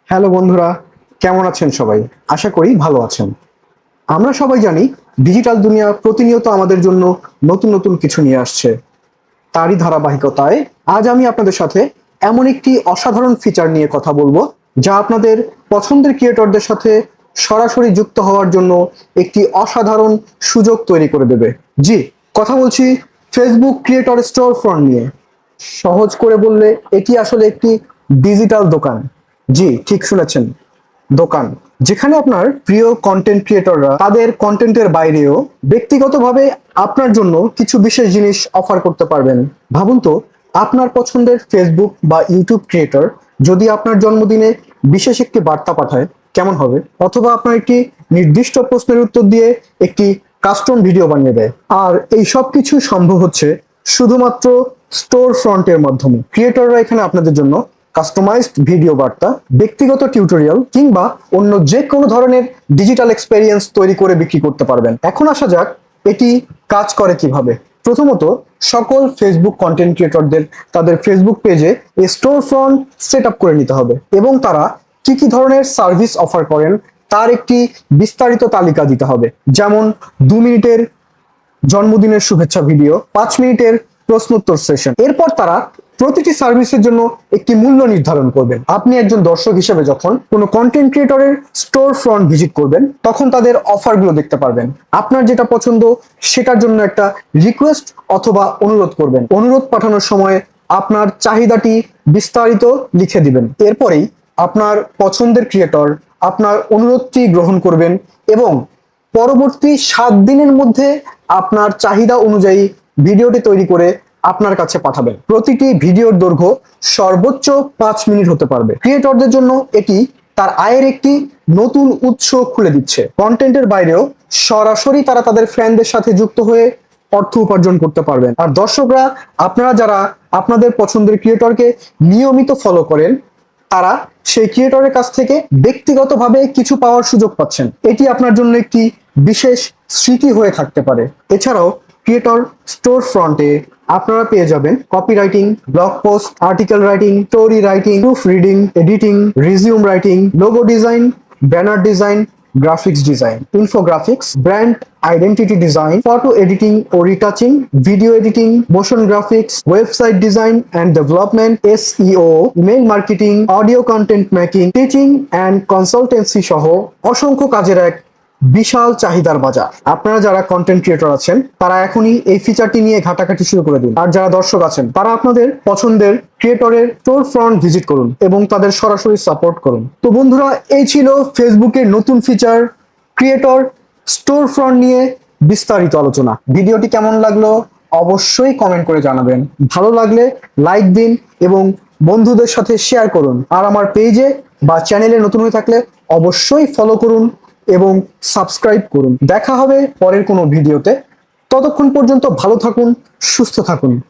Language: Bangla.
হ্যালো বন্ধুরা, কেমন আছেন সবাই? আশা করি ভালো আছেন। আমরা সবাই জানি ডিজিটাল দুনিয়া প্রতিনিয়ত আমাদের জন্য নতুন নতুন কিছু নিয়ে আসছে। তারই ধারাবাহিকতায় আজ আমি আপনাদের সাথে এমন একটি অসাধারণ ফিচার নিয়ে কথা বলবো যা আপনাদের পছন্দের ক্রিয়েটরদের সাথে সরাসরি যুক্ত হওয়ার জন্য একটি অসাধারণ সুযোগ তৈরি করে দেবে। জি, কথা বলছি ফেসবুক ক্রিয়েটর স্টোর ফ্রন্ট নিয়ে। সহজ করে বললে এটি আসলে একটি ডিজিটাল দোকান। জি, ঠিক শুনেছেন, দোকান যেখানে আপনার প্রিয় কন্টেন্ট ক্রিয়েটররা তাদের কন্টেন্টের বাইরেও ব্যক্তিগতভাবে আপনার জন্য কিছু বিশেষ জিনিস অফার করতে পারবেন। ভাবুন তো, আপনার পছন্দের ফেসবুক বা ইউটিউব ক্রিয়েটর যদি আপনার জন্মদিনে বিশেষ একটি বার্তা পাঠায়, কেমন হবে? অথবা আপনার একটি নির্দিষ্ট প্রশ্নের উত্তর দিয়ে একটি কাস্টম ভিডিও বানিয়ে দেয়। আর এই সব কিছু সম্ভব হচ্ছে শুধুমাত্র স্টোর ফ্রন্টের মাধ্যমে। ক্রিয়েটররা এখানে আপনাদের জন্য কাস্টমাইজড ভিডিও বার্তা, ব্যক্তিগত টিউটোরিয়াল কিংবা অন্য যে কোনো ধরনের ডিজিটাল এক্সপেরিয়েন্স তৈরি করে বিক্রি করতে পারবেন। এখন আসা যাক এটি কাজ করে কিভাবে। প্রথমত, সকল ফেসবুক কন্টেন্ট ক্রিয়েটরদের তাদের ফেসবুক পেজে এই স্টোর ফ্রন্ট সেট আপ করে নিতে হবে এবং তারা কি কি ধরনের সার্ভিস অফার করেন তার একটি বিস্তারিত তালিকা দিতে হবে। যেমন 2 মিনিটের জন্মদিনের শুভেচ্ছা ভিডিও, 5 মিনিটের প্রশ্নোত্তর সেশন। এরপর তারা প্রতিটি সার্ভিসের জন্য একটি মূল্য নির্ধারণ করবেন। আপনি একজন দর্শক হিসেবে যখন কোনো কন্টেন্ট ক্রিয়েটরের স্টোর ফ্রন্ট ভিজিট করবেন তখন তাদের অফারগুলো দেখতে পারবেন। আপনার যেটা পছন্দ সেটার জন্য একটা রিকোয়েস্ট অথবা অনুরোধ করবেন। অনুরোধ পাঠানোর সময় আপনার চাহিদাটি বিস্তারিত লিখে দিবেন। এরপরেই আপনার পছন্দের ক্রিয়েটর আপনার অনুরোধটি গ্রহণ করবেন এবং পরবর্তী 7 দিনের মধ্যে আপনার চাহিদা অনুযায়ী ভিডিওটি তৈরি করে আপনার কাছে পাঠাবেন। প্রতিটি ভিডিওর দৈর্ঘ্য সর্বোচ্চ 5 মিনিট হতে পারবে। ক্রিয়েটরদের জন্য এটি তার আয়ের একটি নতুন উৎস খুলে দিচ্ছে। কন্টেন্টের বাইরেও সরাসরি তারা তাদের ফ্যানদের সাথে যুক্ত হয়ে অর্থ উপার্জন করতে পারবেন। আর দর্শকরা, আপনারা যারা আপনাদের পছন্দের ক্রিয়েটরকে নিয়মিত ফলো করেন তারা সেই ক্রিয়েটরের কাছ থেকে ব্যক্তিগতভাবে কিছু পাওয়ার সুযোগ পাচ্ছেন। এটি আপনার জন্য একটি বিশেষ স্মৃতি হয়ে থাকতে পারে। এছাড়াও ক্রিয়েটর স্টোর ফ্রন্টে আপনারা পেয়ে যাবেন copywriting, blog post, article writing, story writing, proof reading, editing, resume writing, logo design, banner design, graphics design, infographics, brand identity design, photo editing ও retouching, video editing, motion graphics, website design and development, SEO, email marketing, audio content making, teaching and consultancy সহ অসংখ্য কাজের এক বিশাল চাহিদার বাজার। আপনারা যারা কন্টেন্ট ক্রিয়েটর আছেন তারা এখনই এই ফিচারটি নিয়ে ঘাটাঘাটি শুরু করে দিন। আর যারা দর্শক আছেন তারা আপনাদের পছন্দের ক্রিয়েটরের স্টোর ফ্রন্ট ভিজিট করুন এবং তাদের সরাসরি সাপোর্ট করুন। তো বন্ধুরা, এই ছিল ফেসবুকের নতুন ফিচার ক্রিয়েটর স্টোর ফ্রন্ট নিয়ে বিস্তারিত আলোচনা। ভিডিওটি কেমন লাগলো অবশ্যই কমেন্ট করে জানাবেন। ভালো লাগলে লাইক দিন এবং বন্ধুদের সাথে শেয়ার করুন। আর আমার পেজে বা চ্যানেলে নতুন হয়ে থাকলে অবশ্যই ফলো করুন এবং সাবস্ক্রাইব করুন। দেখা হবে পরের কোনো ভিডিওতে। ততক্ষণ পর্যন্ত ভালো থাকুন, সুস্থ থাকুন।